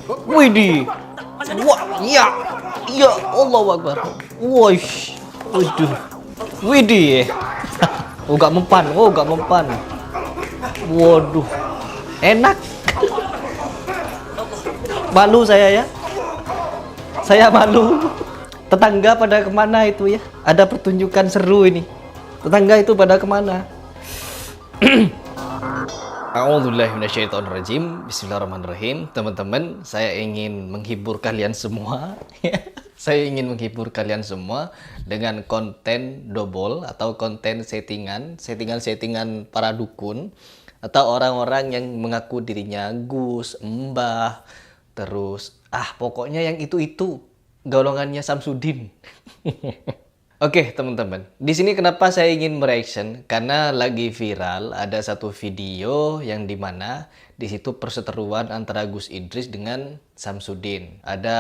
Widih. Wah, iya. Iya, Allahu Akbar. Wush. Waduh. Widih. Oh, gak mempan. Oh, gak mempan. Waduh. Enak. Malu saya ya. Saya malu. Tetangga pada kemana itu ya? Ada pertunjukan seru ini. Tetangga itu pada kemana? A'udzubillahiminasyaitonirrajim. Bismillahirrahmanirrahim. Teman-teman, saya ingin menghibur kalian semua. Saya ingin menghibur kalian semua dengan konten dobol atau konten settingan para dukun atau orang-orang yang mengaku dirinya Gus, Mbah, terus pokoknya yang itu golongannya Samsudin. Oke, teman-teman. Di sini kenapa saya ingin mereaction? Karena lagi viral ada satu video yang dimana di situ perseteruan antara Gus Idris dengan Samsudin. Ada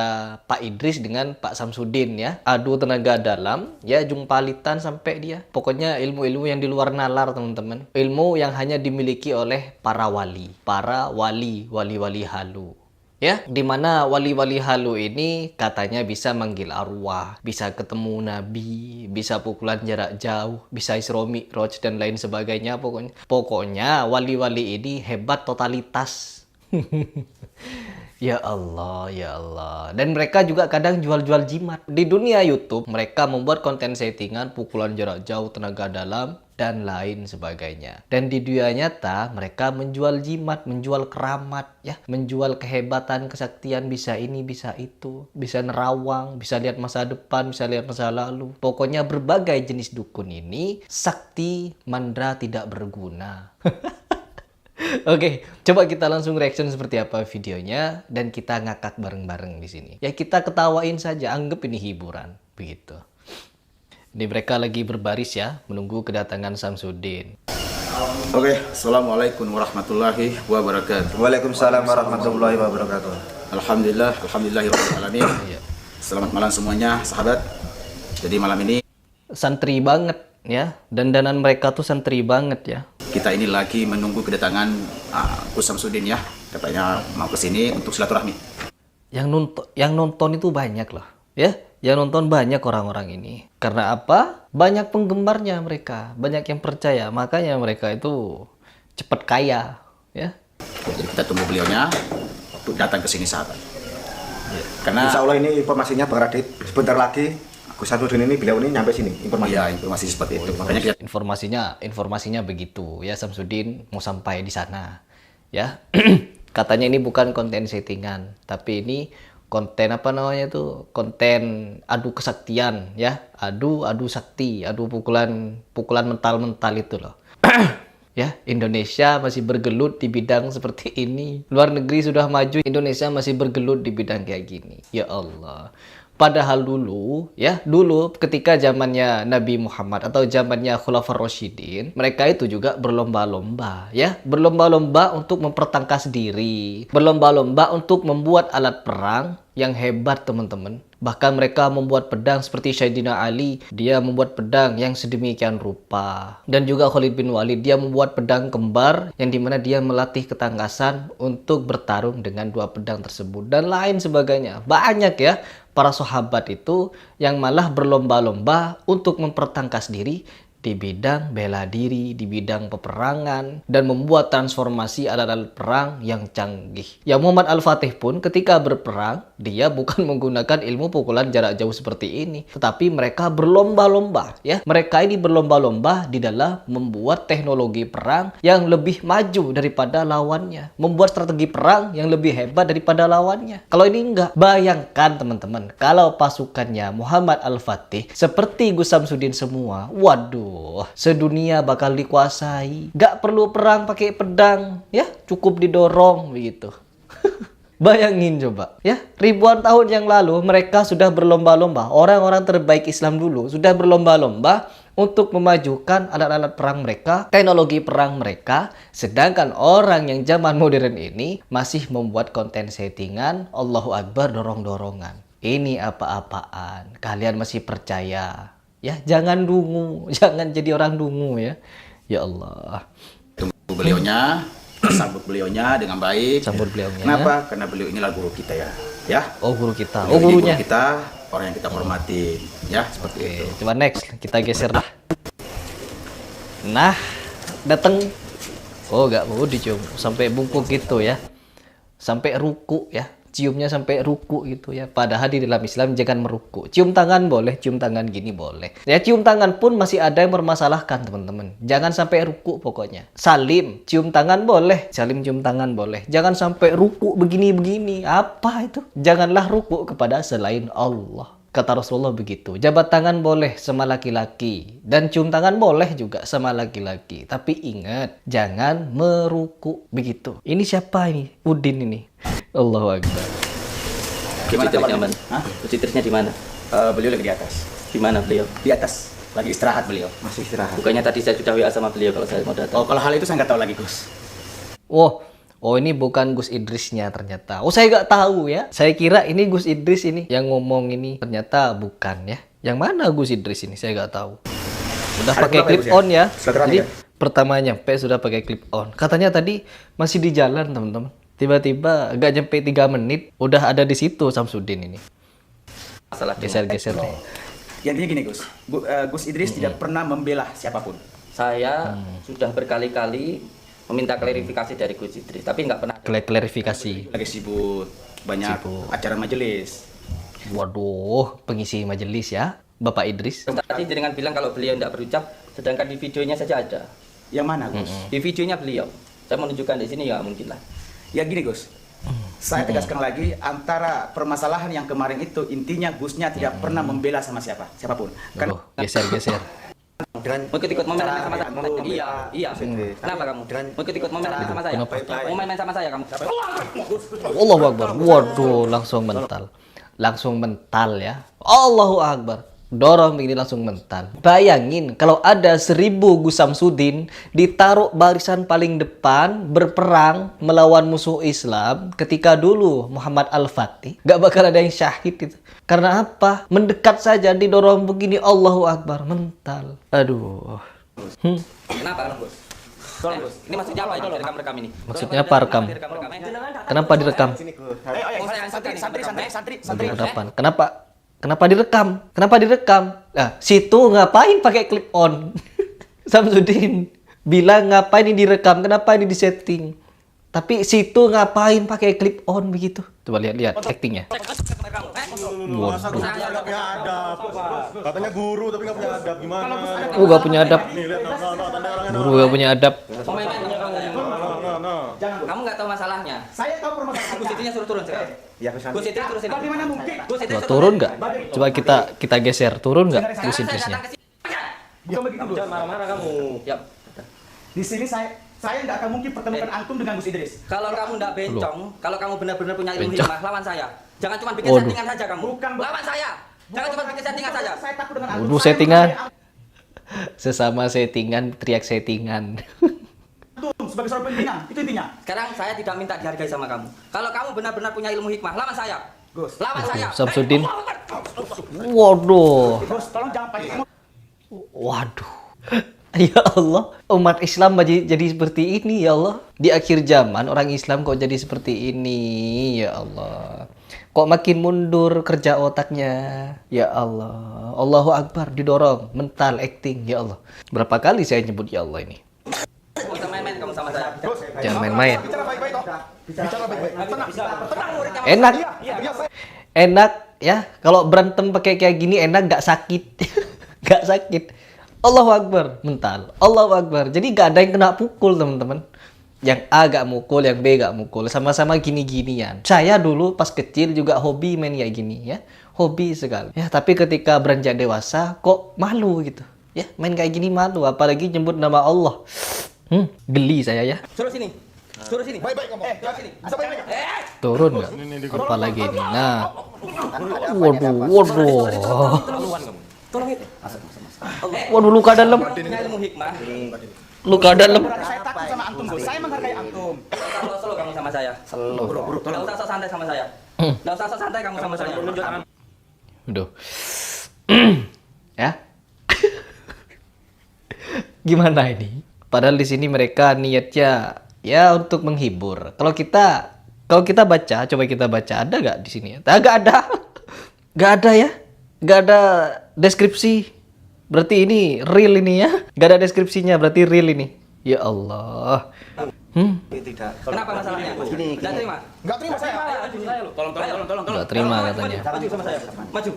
Pak Idris dengan Pak Samsudin ya. Adu tenaga dalam, ya jumpalitan sampai dia. Pokoknya ilmu-ilmu yang di luar nalar, teman-teman. Ilmu yang hanya dimiliki oleh para wali. Para wali-wali halu. Ya, dimana wali-wali halu ini katanya bisa manggil arwah, bisa ketemu nabi, bisa pukulan jarak jauh, bisa Isra Mi'raj dan lain sebagainya. Pokoknya wali-wali ini hebat totalitas. Ya Allah, ya Allah. Dan mereka juga kadang jual-jual jimat. Di dunia YouTube, mereka membuat konten settingan, pukulan jarak jauh, tenaga dalam, dan lain sebagainya. Dan di dunia nyata, mereka menjual jimat, menjual keramat, ya, menjual kehebatan, kesaktian, bisa ini, bisa itu, bisa nerawang, bisa lihat masa depan, bisa lihat masa lalu. Pokoknya berbagai jenis dukun ini, sakti mandra tidak berguna. Oke, coba kita langsung reaction seperti apa videonya dan kita ngakak bareng-bareng di sini. Ya kita ketawain saja, anggap ini hiburan, begitu. Ini mereka lagi berbaris ya, menunggu kedatangan Samsudin. Oke, assalamualaikum warahmatullahi wabarakatuh. Waalaikumsalam warahmatullahi wabarakatuh. Alhamdulillahirabbil alamin. Selamat malam semuanya, sahabat. Jadi malam ini santri banget ya, dandanan mereka tuh santri banget ya. Kita ini lagi menunggu kedatangan Gus Samsudin ya. Katanya mau kesini untuk silaturahmi. Yang nonton itu banyak loh, ya. Yang nonton banyak orang-orang ini. Karena apa? Banyak penggemarnya mereka, banyak yang percaya. Makanya mereka itu cepat kaya, ya. Jadi kita tunggu beliaunya untuk datang ke sini, sahabat. Karena Insya Allah ini informasinya Bang Radit. Sebentar lagi Gus Samsudin ini, beliau ini nyampe sini informasinya. ya, informasi seperti itu. Makanya kita Informasinya begitu ya, Samsudin mau sampai di sana ya. Katanya ini bukan konten settingan, tapi ini konten apa namanya itu, konten adu kesaktian ya, adu sakti, adu pukulan mental itu loh. Ya, Indonesia masih bergelut di bidang seperti ini. Luar negeri sudah maju, Indonesia masih bergelut di bidang kayak gini. Ya Allah. Padahal dulu ketika zamannya Nabi Muhammad atau zamannya Khulafaur Rasyidin, mereka itu juga berlomba-lomba ya, berlomba-lomba untuk mempertangkas diri, berlomba-lomba untuk membuat alat perang yang hebat, teman-teman. Bahkan mereka membuat pedang seperti Sayyidina Ali, dia membuat pedang yang sedemikian rupa. Dan juga Khalid bin Walid, dia membuat pedang kembar yang dimana dia melatih ketangkasan untuk bertarung dengan dua pedang tersebut. Dan lain sebagainya. Banyak ya para sahabat itu yang malah berlomba-lomba untuk mempertangkas diri di bidang bela diri, di bidang peperangan, dan membuat transformasi alat-alat perang yang canggih. Ya Muhammad Al-Fatih pun ketika berperang, dia bukan menggunakan ilmu pukulan jarak jauh seperti ini, tetapi mereka berlomba-lomba ya. Mereka ini berlomba-lomba di dalam membuat teknologi perang yang lebih maju daripada lawannya, membuat strategi perang yang lebih hebat daripada lawannya. Kalau ini enggak, bayangkan teman-teman, kalau pasukannya Muhammad Al-Fatih seperti Gus Samsudin semua, waduh, sedunia bakal dikuasai. Gak perlu perang pakai pedang, ya, cukup didorong begitu. Bayangin coba, ya, ribuan tahun yang lalu mereka sudah berlomba-lomba. Orang-orang terbaik Islam dulu sudah berlomba-lomba untuk memajukan alat-alat perang mereka, teknologi perang mereka. Sedangkan orang yang zaman modern ini masih membuat konten settingan, Allahu Akbar, dorong-dorongan. Ini apa-apaan? Kalian masih percaya? Ya, jangan dungu, jangan jadi orang dungu ya. Ya Allah. tunggu beliaunya. sambut beliaunya dengan baik. Sambut beliaunya. Kenapa? Karena beliau inilah guru kita ya. Ya. Oh, guru kita. Beliau Oh, ini gurunya. guru kita, orang yang kita hormati. Ya, seperti itu. Oke, coba next kita geser dah. Nah, datang. Oh, nggak mau dicium sampai bungkuk gitu ya. Sampai ruku ya. Ciumnya sampai ruku gitu ya. Padahal di dalam Islam jangan meruku. Cium tangan boleh, cium tangan gini boleh. Ya cium tangan pun masih ada yang mempermasalahkan teman-teman. Jangan sampai ruku pokoknya. Salim, cium tangan boleh. Salim cium tangan boleh. Jangan sampai ruku begini-begini. Apa itu? Janganlah ruku kepada selain Allah. Kata Rasulullah begitu. Jabat tangan boleh sama laki-laki. Dan cium tangan boleh juga sama laki-laki. Tapi ingat, jangan meruku. Begitu. Ini siapa ini? Udin ini. Allahu Akbar. Gimana Citrusnya kabarnya? mana? Hah? Citrusnya di mana? Beliau lagi di atas. Di mana beliau? Di atas. Lagi istirahat beliau. Masih istirahat. Bukannya tadi saya sudah WA sama beliau kalau saya mau datang. Oh, kalau hal itu saya nggak tahu lagi, Gus. Oh ini bukan Gus Idrisnya ternyata. Oh saya nggak tahu ya. Saya kira ini Gus Idris ini yang ngomong ini. Ternyata bukan ya. Yang mana Gus Idris ini? Saya nggak tahu. Udah Ada pakai berapa clip ya, Gus, ya? on ya. Silaturahmi Jadi ya? pertama nyampe sudah pakai clip on. Katanya tadi masih di jalan teman-teman. Tiba-tiba agak nyampe 3 menit udah ada di situ Samsudin ini. Masalah Geser-geser deh. Ya, intinya gini, Gus. Gus Idris tidak pernah membela siapapun. saya sudah berkali-kali meminta klarifikasi dari Gus Idris, tapi nggak pernah. Klarifikasi. Lagi sibuk, banyak Sibuk. acara majelis. Waduh, pengisi majelis ya, Bapak Idris. Tadi dengan bilang kalau beliau tidak berucap, sedangkan di videonya saja ada. Yang mana, Gus? Di videonya beliau. Saya menunjukkan di sini ya mungkin lah. Ya gini, Gus. Saya tegaskan lagi, antara permasalahan yang kemarin itu intinya Gusnya tidak pernah membela sama siapapun. Kan Aduh, geser-geser. Dengan Mau ikut momen main sama saya? Antum. Iya, iya. Kenapa kamu? Mau ikut momen main sama saya? Kenapa? Mau main sama saya kamu? Allahu Akbar. Waduh, langsung mental. Langsung mental ya. Allahu Akbar. Dorong begini langsung mental. Bayangin kalau ada 1000 Gus Samsudin ditaruh barisan paling depan berperang melawan musuh Islam ketika dulu Muhammad Al-Fatih. Gak bakal ada yang syahid itu. Karena apa? Mendekat saja didorong begini. Allahu Akbar. Mental. Aduh. Kenapa, Bos? Tolong, Bos. Ini maksudnya apa ini rekam-rekam ini? Maksudnya apa rekam? Kenapa direkam? santri. Kenapa direkam? Kenapa direkam? Nah, situ ngapain pakai clip on? Samsudin bilang ngapain ini direkam? Kenapa ini disetting? Tapi situ ngapain pakai clip on begitu? Coba lihat actingnya. Waduh. Katanya guru tapi nggak punya adab gimana? Oh, gak punya adab. Nih lihat Guru gak punya adab. Kamu nggak tahu masalahnya. Saya tahu permasalahan. Gus Idrisnya suruh turun sekarang. Ya, Gus Gus Idris turun sini. Bagaimana mungkin? Gus Idris Coba turun nggak? Coba kita geser. Turun nggak Gus Idrisnya? Bukan begitu, Gus. Marah-marah kamu. Ya. Di sini saya nggak akan mungkin pertemukan antum dengan Gus Idris. Kalau kamu nggak bencong, kalau kamu benar-benar punya ilmu Bencong. hikmah, lawan saya. Jangan cuma bikin Waduh. settingan saja kamu. Bukan, Bos. Lawan saya. Jangan cuma bikin settingan saja. Saya takut dengan antum. Waduh, Saya settingan. menghargai Sesama settingan, teriak settingan. antum sebagai seorang pembina. Itu intinya. Sekarang saya tidak minta dihargai sama kamu. Kalau kamu benar-benar punya ilmu hikmah, lawan saya. Gus. Lawan saya. Samsudin. Waduh. Gus, tolong jangan pakai emosi. Waduh. Ya Allah, umat Islam jadi seperti ini ya Allah. Di akhir zaman orang Islam kok jadi seperti ini ya Allah. Kok makin mundur kerja otaknya. Ya Allah. Allahu Akbar didorong, mental acting ya Allah. Berapa kali saya nyebut ya Allah ini? Kamu bisa main-main kamu sama saya. Jangan main-main. Bicara baik-baik toh. Bicara baik-baik. Tenang muridnya. Enak. Enak ya. Kalau berantem pakai kayak gini enak gak sakit. Gak sakit. Allahu Akbar, mental. Allahu Akbar. Jadi gak ada yang kena pukul, teman-teman. Yang A gak mukul, yang B gak mukul. Sama-sama gini-ginian. Saya dulu pas kecil juga hobi main kayak gini ya. Hobi sekali. Ya, tapi ketika beranjak dewasa kok malu gitu. Ya, main kayak gini malu, apalagi nyebut nama Allah. Geli saya ya. Suruh sini. Suruh sini. Baik-baik ngomong. Suruh sini. Bisa baik-baik. Turun nggak? Apalagi ini. Nah. Waduh. Tolong itu. Waduh, luka dalam. Punya ilmu hikmah. Luka dalam. Saya takut sama antum, Gus. Saya menghargai antum. Selo kamu sama saya. Bro, Nggak usah sok santai sama saya. Nggak usah sok santai kamu sama saya. Aduh. Ya. Gimana ini? Padahal di sini mereka niatnya ya untuk menghibur. Kalau kita baca, coba kita baca, ada nggak di sini? Nggak ada. Nggak ada ya. Nggak ada deskripsi. Berarti ini real ini ya. Nggak ada deskripsinya, berarti real ini. Ya Allah. Tidak. Kenapa masalahnya? Nggak terima. Nggak terima saya. Tolong. Nggak terima katanya. Maju sama saya.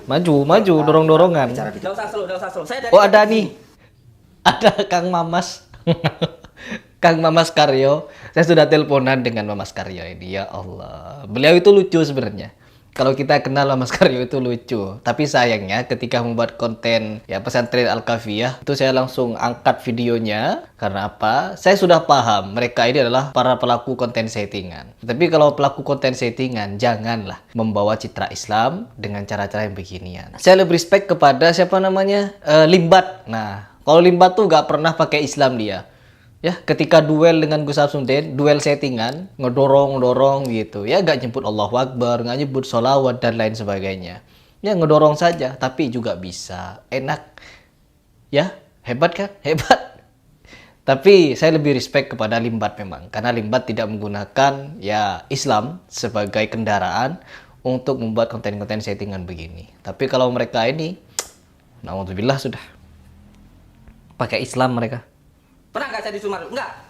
Maju. Maju, dorong-dorongan. Nggak usah slow. Saya dari Oh ada nih. Ada Kang Mamas. Kang Mamas Karyo. Saya sudah teleponan dengan Mamas Karyo ini. Ya Allah. Beliau itu lucu sebenarnya. Kalau kita kenal Mamas Karyo itu lucu. Tapi sayangnya ketika membuat konten ya pesantren Al-Kafiyah itu saya langsung angkat videonya. Karena apa? Saya sudah paham mereka ini adalah para pelaku konten settingan. Tapi kalau pelaku konten settingan janganlah membawa citra Islam dengan cara-cara yang beginian. Saya lebih respect kepada siapa namanya? Limbat. Nah, kalau Limbat tuh gak pernah pakai Islam dia. Ya, ketika duel dengan Gus Samsudin, duel settingan, ngedorong gitu. Ya, gak nyebut Allahu Akbar, gak nyebut sholawat dan lain sebagainya. Ya, ngedorong saja, tapi juga bisa. Enak. Ya, hebat kan? Hebat. Tapi saya lebih respect kepada Limbat memang. Karena Limbat tidak menggunakan ya Islam sebagai kendaraan untuk membuat konten-konten settingan begini. Tapi kalau mereka ini, na'udzubillah sudah. Pakai Islam mereka. Pernah nggak saya di Sumargo? Enggak.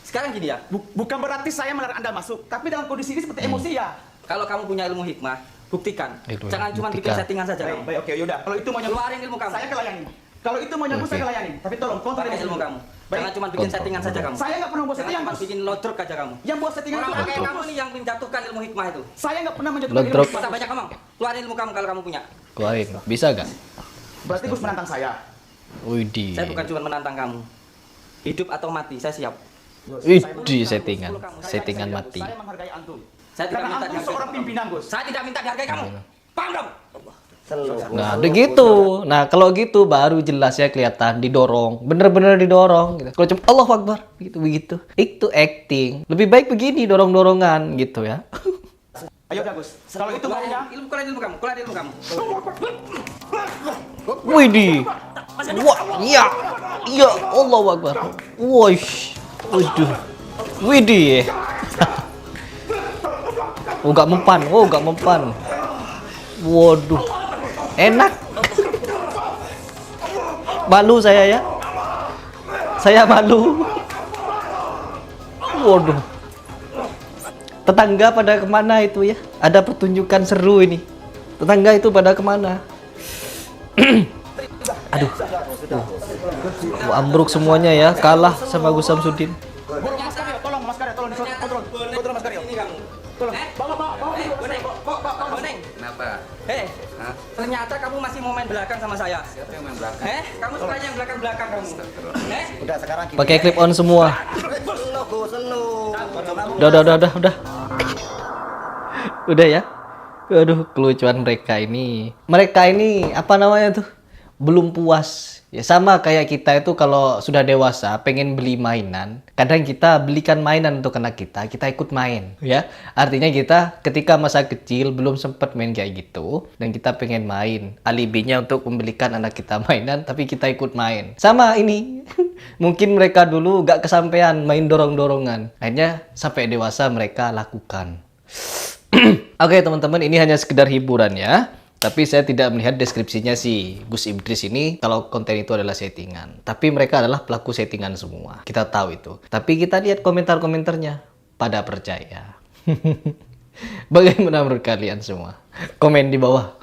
Sekarang gini ya. Bukan berarti saya melarang Anda masuk, tapi dalam kondisi ini seperti emosi ya. Kalau kamu punya ilmu hikmah, buktikan. Jangan cuma bikin Buktikan. settingan saja. Baik, kamu. baik, oke, yaudah. Kalau itu mau nyambut, Keluarin ilmu kamu. saya kelayani. Kalau itu mau nyambut, Oke. saya kelayani. Tapi tolong kontrol Pakai ilmu kamu. Jangan cuma bikin Kontrol. settingan saja kamu. Saya nggak pernah buat Jangan settingan, cuma Gus. bikin lodrok aja kamu. Yang buat settingan itu Orang kayak Gus. kamu nih yang menjatuhkan ilmu hikmah itu. Saya nggak pernah menjatuhkan Lodrok. ilmu. Masa banyak ngomong. Keluarin ilmu kamu kalau kamu punya. Keluarin. Bisa gak? Berarti Gus menantang saya. Widih. Saya bukan cuma menantang kamu. Hidup atau mati, saya siap. Widih settingan. Settingan mati. Saya menghargai antum. Saya tidak Karena minta antum dihargai seorang kamu. pimpinan, Gus. Saya tidak minta dihargai kamu. Paham dong? Nah, udah gitu. Nah, kalau gitu baru jelas ya kelihatan didorong, bener-bener didorong. Gitu. Kalau cuma Allahu Akbar, begitu. Itu acting. Lebih baik begini dorong-dorongan gitu ya. Ayo dah, Gus. Kalau itu maunya, Keluarin ilmu kamu, keluarin ilmu kamu. Widih. Wah, iya. Iya, Allahu Akbar. Wush. Waduh. Widih. Oh, gak mempan. Oh, gak mempan. Waduh. Enak. Malu saya ya. Saya malu. Waduh. Tetangga pada kemana itu ya? Ada pertunjukan seru ini. Tetangga itu pada kemana? Aduh. Ambruk semuanya ya. Kalah sama Gus Samsudin. Mas Karyo, tolong Mas Karyo, tolong kontrol. Kontrol Mas Karyo. Tolong. Bawa. Boneng. Kenapa? Hei, ternyata kamu masih mau main belakang sama saya. Siapa yang main belakang? Kamu sukanya yang belakang-belakang kamu. Udah sekarang gini. Pakai clip on semua. Udah. Udah ya. Aduh, kelucuan mereka ini. Mereka ini apa namanya tuh? Belum puas. Ya sama kayak kita itu kalau sudah dewasa pengen beli mainan, kadang kita belikan mainan untuk anak kita ikut main, ya. Artinya kita ketika masa kecil belum sempat main kayak gitu dan kita pengen main. Alibinya untuk membelikan anak kita mainan tapi kita ikut main. Sama ini. Mungkin mereka dulu gak kesampaian main dorong-dorongan. Akhirnya sampai dewasa mereka lakukan. Oke teman-teman, ini hanya sekedar hiburan ya. Tapi saya tidak melihat deskripsinya si Gus Idris ini kalau konten itu adalah settingan. Tapi mereka adalah pelaku settingan semua. Kita tahu itu. Tapi kita lihat komentar-komentarnya. Pada percaya. Bagaimana menurut kalian semua? Komen di bawah.